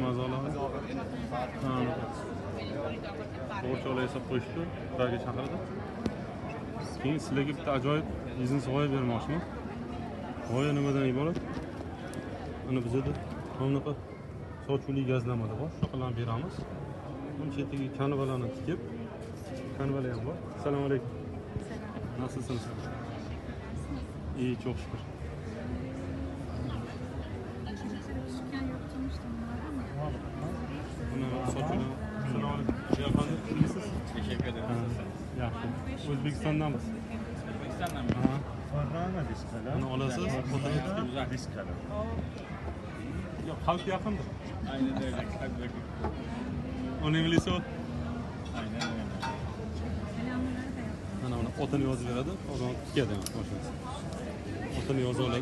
ma'zolari. To'g'richoq hisob qo'yishdi, ularga chaqirdi. Keyin sizlarga bitta ajoyib biznes g'oya bermoqchiman. G'oya nimadan iborat? Ana bizda bunaqa sochuli gazlamada bor, shunaqa beramiz. Bunun chetiga kanvalarni tikib, kanvalar ham bor. Assalomu alaykum. Nasılsınız? İyi, çok şükür. Teşekkür ederim. Yaxshi. O'zbekistondan mı? O'zbekistondan mı? Farg'ona diskalar. Buni olasiz, fotoga Güzel diskalar. Yok, xalq yaqindir. Aynen öyle. Hadi bakayım. Onun İngilizce o. Aynen öyle. Mana otini yozib beradi, o zaman tikadi mashina. Otini yozib oladi.